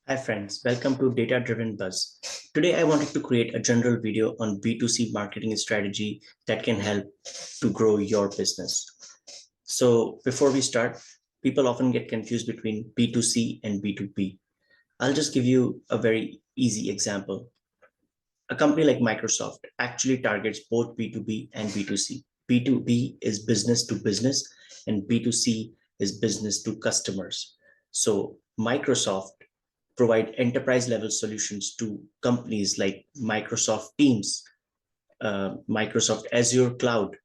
Hi friends, welcome to Data Driven Buzz. Today I wanted to create a general video on B2C marketing strategy that can help to grow your business. So before we start, people often get confused between B2C and B2B. I'll just give you a very easy example. A company like Microsoft actually targets both B2B and B2C. B2B is business to business and B2C is business to customers. So Microsoft provide enterprise level solutions to companies like Microsoft Teams, Microsoft Azure Cloud,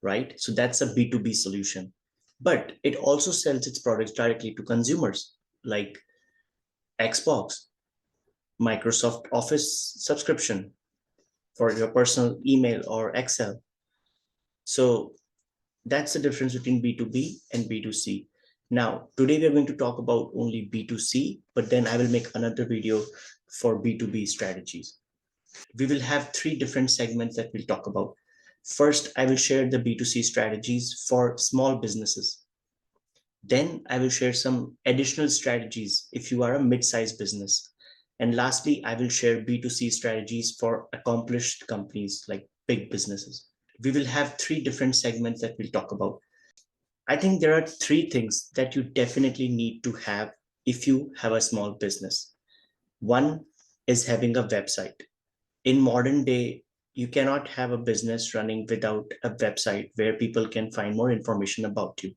right? So that's a B2B solution. But it also sells its products directly to consumers like Xbox, Microsoft Office subscription for your personal email or Excel. So that's the difference between B2B and B2C. Now, today we're going to talk about only B2C, but then I will make another video for B2B strategies. We will have three different segments that we'll talk about. First, I will share the B2C strategies for small businesses. Then I will share some additional strategies if you are a mid-sized business. And lastly, I will share B2C strategies for accomplished companies like big businesses. We will have three different segments that we'll talk about. I think there are three things that you definitely need to have if you have a small business. One is having a website. In modern day, you cannot have a business running without a website where people can find more information about you.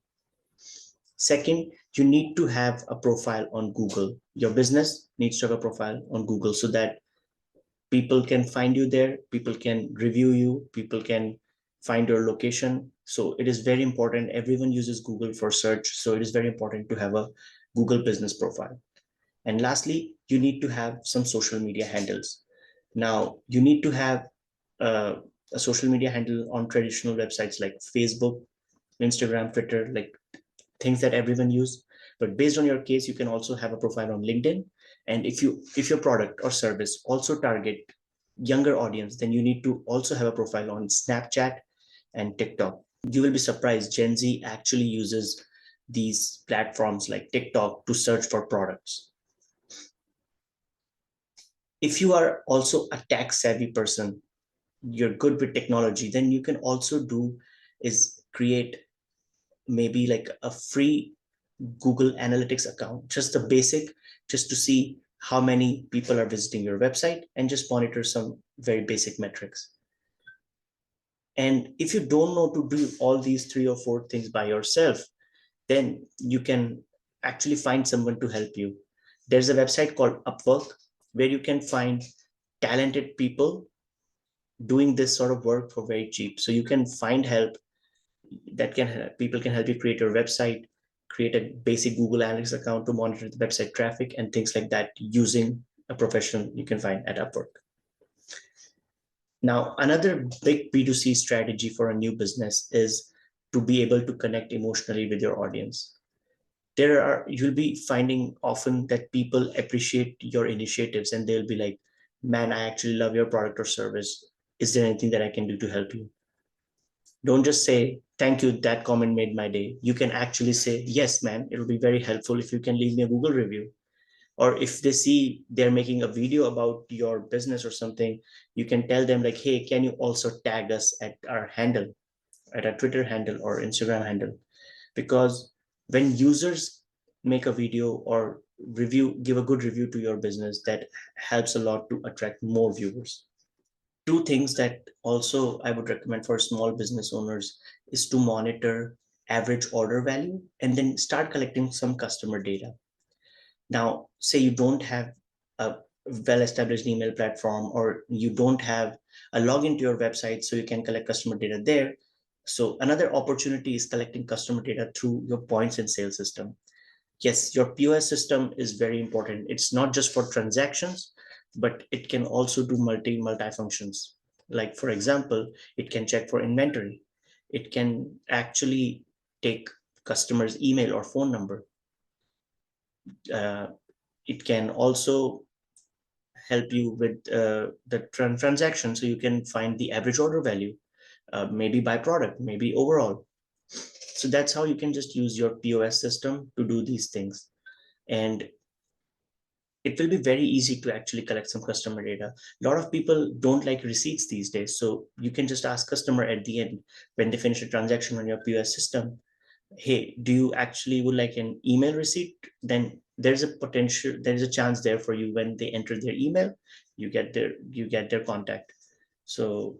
Second, you need to have a profile on Google. Your business needs to have a profile on Google so that people can find you there, people can review you, people can find your location. So it is very important. Everyone uses Google for search. So it is very important to have a Google business profile. And lastly, you need to have some social media handles. Now, you need to have uh, a social media handle on traditional websites like Facebook, Instagram, Twitter, like things that everyone use. But based on your case, you can also have a profile on LinkedIn. And if your product or service also target younger audience, then you need to also have a profile on Snapchat and TikTok. You will be surprised, Gen Z actually uses these platforms like TikTok to search for products. If you are also a tech savvy person, you're good with technology, then you can also do is create maybe like a free Google Analytics account, just the basic, just to see how many people are visiting your website and just monitor some very basic metrics. And if you don't know to do all these three or four things by yourself, then you can actually find someone to help you. There's a website called Upwork where you can find talented people doing this sort of work for very cheap. So you can find help that can people can help you create your website, create a basic Google Analytics account to monitor the website traffic and things like that using a professional you can find at Upwork. Now, another big B2C strategy for a new business is to be able to connect emotionally with your audience. You'll be finding often that people appreciate your initiatives and they'll be like, man, I actually love your product or service. Is there anything that I can do to help you? Don't just say, thank you, that comment made my day. You can actually say, yes, man, it'll be very helpful if you can leave me a Google review. Or if they see they're making a video about your business or something, you can tell them like, hey, can you also tag us at our handle, at our Twitter handle or Instagram handle? Because when users make a video or give a good review to your business, that helps a lot to attract more viewers. Two things that also I would recommend for small business owners is to monitor average order value and then start collecting some customer data. Now, say you don't have a well-established email platform or you don't have a login to your website so you can collect customer data there. So another opportunity is collecting customer data through your points and sales system. Yes, your POS system is very important. It's not just for transactions, but it can also do multi functions. Like for example, it can check for inventory. It can actually take customer's email or phone number. Uh, it can also help you with the transaction, so you can find the average order value, maybe by product, maybe overall. So that's how you can just use your POS system to do these things. And it will be very easy to actually collect some customer data. A lot of people don't like receipts these days. So you can just ask customer at the end when they finish a transaction on your POS system, hey, do you actually would like an email receipt? Then there's a chance there for you when they enter their email, you get their contact. So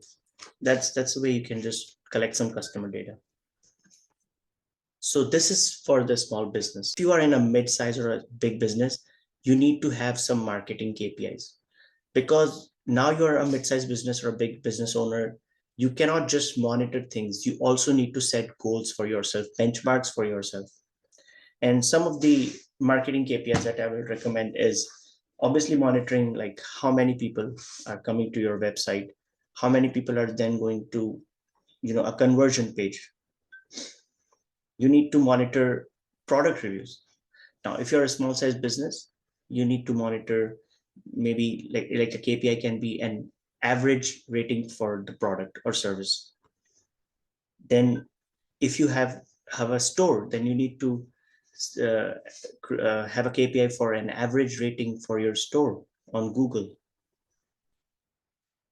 that's the way you can just collect some customer data. So this is for the small business. If you are in a mid-size or a big business, you need to have some marketing KPIs, because now you're a mid-sized business or a big business owner. You cannot just monitor things. You also need to set goals for yourself, benchmarks for yourself. And some of the marketing KPIs that I will recommend is obviously monitoring like how many people are coming to your website, how many people are then going to, a conversion page. You need to monitor product reviews. Now, if you're a small size business, you need to monitor maybe like a KPI can be an average rating for the product or service. Then if you have a store, then you need to uh, have a KPI for an average rating for your store on Google.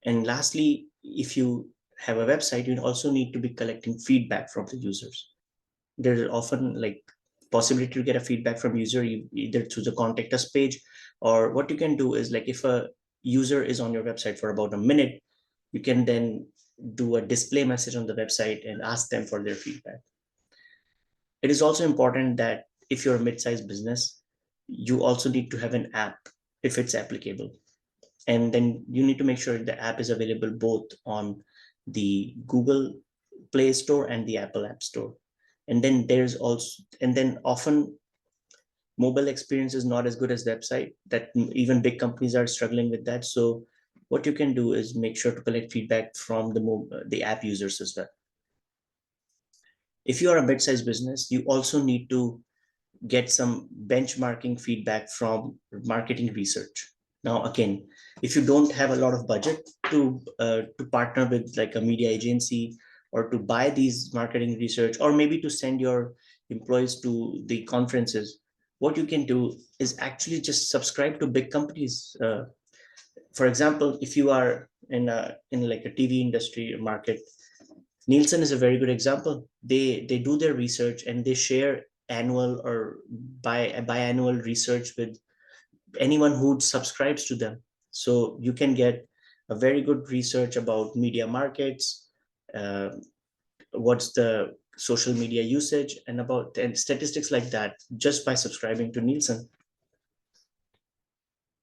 And lastly, if you have a website, you also need to be collecting feedback from the users. There's often like possibility to get a feedback from user either through the contact us page, or what you can do is like if a user is on your website for about a minute, you can then do a display message on the website and ask them for their feedback. It is also important that if you're a mid-sized business, you also need to have an app if it's applicable. And then you need to make sure the app is available both on the Google Play Store and the Apple App Store. And then often mobile experience is not as good as website, that even big companies are struggling with that. So what you can do is make sure to collect feedback from the app users as well. If you are a mid-sized business, you also need to get some benchmarking feedback from marketing research. Now, again, if you don't have a lot of budget to partner with like a media agency, or to buy these marketing research, or maybe to send your employees to the conferences, what you can do is actually just subscribe to big companies. For example, if you are in like a TV industry market, Nielsen is a very good example. They do their research and they share annual or biannual research with anyone who subscribes to them. So you can get a very good research about media markets, uh, what's the social media usage, and statistics like that, just by subscribing to Nielsen.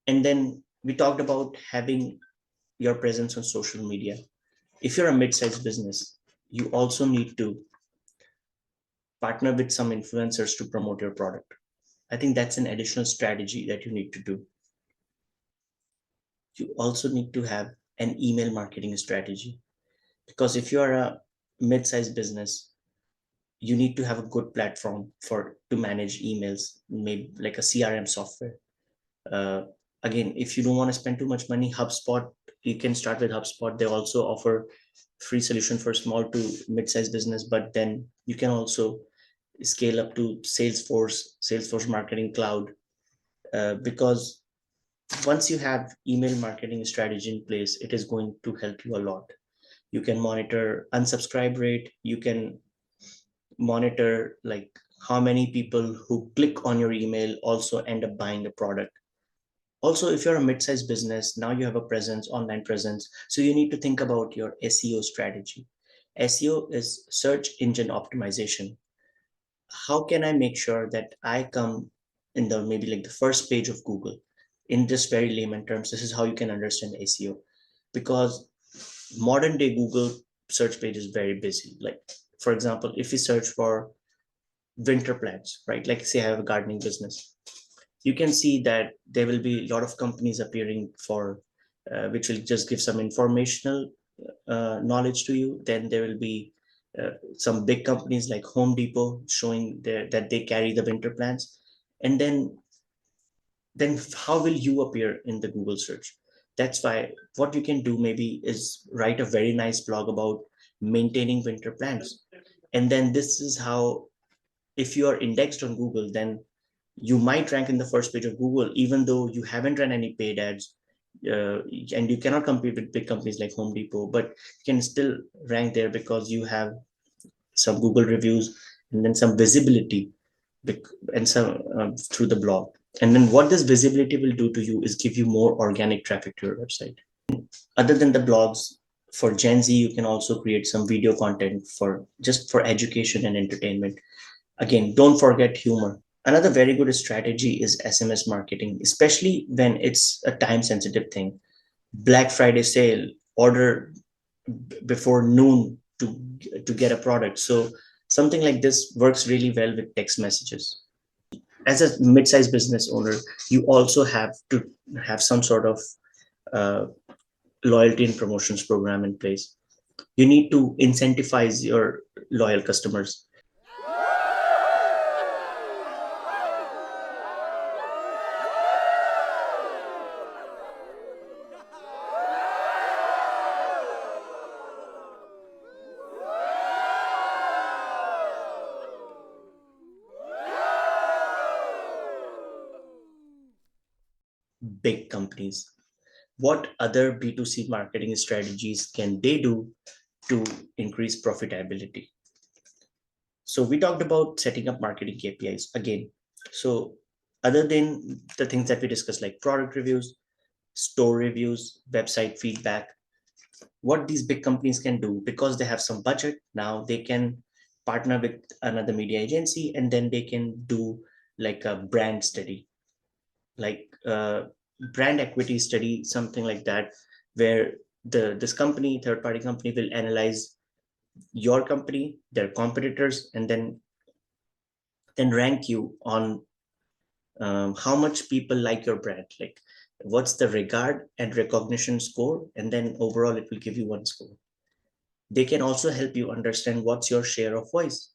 And then we talked about having your presence on social media. If you're a mid-sized business, you also need to partner with some influencers to promote your product. I think that's an additional strategy that you need to do. You also need to have an email marketing strategy, because if you are a mid-sized business, you need to have a good platform for to manage emails, maybe like a CRM software. Uh, Again, if you don't want to spend too much money, HubSpot, you can start with HubSpot. They also offer free solution for small to mid-sized business, but then you can also scale up to Salesforce Marketing Cloud, because once you have email marketing strategy in place, it is going to help you a lot. You can monitor unsubscribe rate. You can monitor like how many people who click on your email also end up buying the product. Also, if you're a mid-sized business, now you have a presence, online presence. So you need to think about your SEO strategy. SEO is search engine optimization. How can I make sure that I come in the maybe like the first page of Google? In just very layman terms, this is how you can understand SEO. Because modern day Google search page is very busy. Like, for example, if you search for winter plants, right? Like say I have a gardening business, you can see that there will be a lot of companies appearing for which will just give some informational knowledge to you. Then there will be some big companies like Home Depot showing that they carry the winter plants. And then how will you appear in the Google search? That's why what you can do maybe is write a very nice blog about maintaining winter plants. And then this is how, if you are indexed on Google, then You might rank in the first page of Google, even though you haven't run any paid ads, and you cannot compete with big companies like Home Depot, but you can still rank there because you have some Google reviews and then some visibility and some through the blog. And then what this visibility will do to you is give you more organic traffic to your website. Other than the blogs, for Gen Z, you can also create some video content for just for education and entertainment. Again, don't forget humor. Another very good strategy is SMS marketing, especially when it's a time sensitive thing. Black Friday sale, order before noon to get a product. So something like this works really well with text messages. As a mid-sized business owner, you also have to have some sort of uh, loyalty and promotions program in place. You need to incentivize your loyal customers. Big companies, what other B2C marketing strategies can they do to increase profitability? So we talked about setting up marketing KPIs again. So other than the things that we discussed, like product reviews, store reviews, website feedback, what these big companies can do, because they have some budget now, they can partner with another media agency, and then they can do like a brand study, like brand equity study, something like that, where this company, third party company, will analyze your company, their competitors, and then rank you on how much people like your brand, like what's the regard and recognition score, and then overall it will give you one score. They can also help you understand what's your share of voice,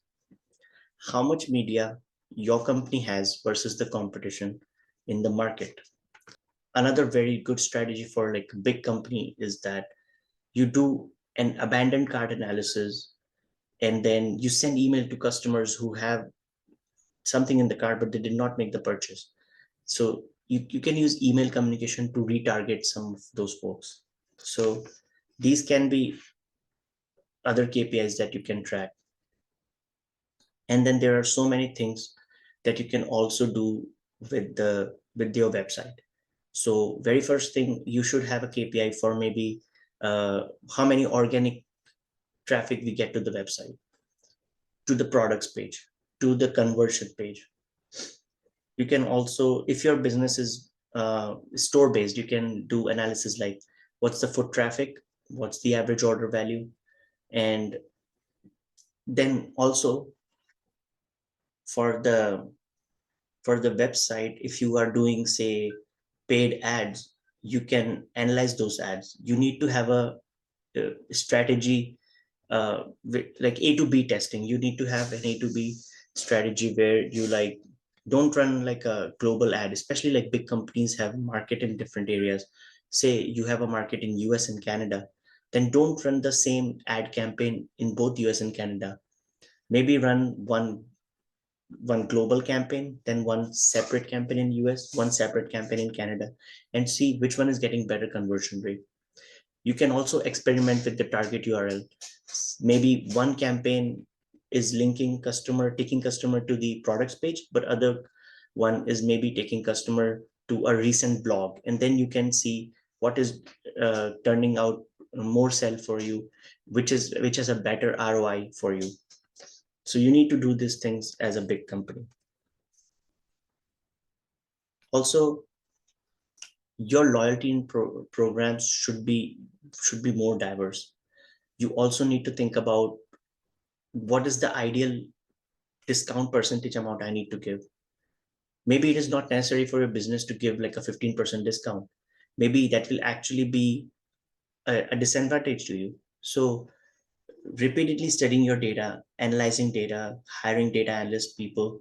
how much media your company has versus the competition in the market. Another very good strategy for like a big company is that you do an abandoned cart analysis, and then you send email to customers who have something in the cart but they did not make the purchase. So you can use email communication to retarget some of those folks. So these can be other KPIs that you can track. And then there are so many things that you can also do with your website. So very first thing, you should have a KPI for maybe how many organic traffic we get to the website, to the products page, to the conversion page. You can also, if your business is store based, you can do analysis like what's the foot traffic, what's the average order value, and then also for the website, if you are doing say paid ads, you can analyze those ads. You need to have a strategy, like A to B testing. You need to have an A to B strategy where you like don't run like a global ad, especially like big companies have market in different areas. Say you have a market in US and Canada, then don't run the same ad campaign in both US and Canada. Maybe run one global campaign, then one separate campaign in US, one separate campaign in Canada, and see which one is getting better conversion rate. You can also experiment with the target URL. Maybe one campaign is taking customer to the products page, but other one is maybe taking customer to a recent blog. And then you can see what is turning out more sell for you, which has a better ROI for you. So you need to do these things as a big company. Also, your loyalty and programs should be more diverse. You also need to think about what is the ideal discount percentage amount I need to give. Maybe it is not necessary for your business to give like a 15% discount. Maybe that will actually be a disadvantage to you. So repeatedly studying your data, analyzing data, hiring data analyst people,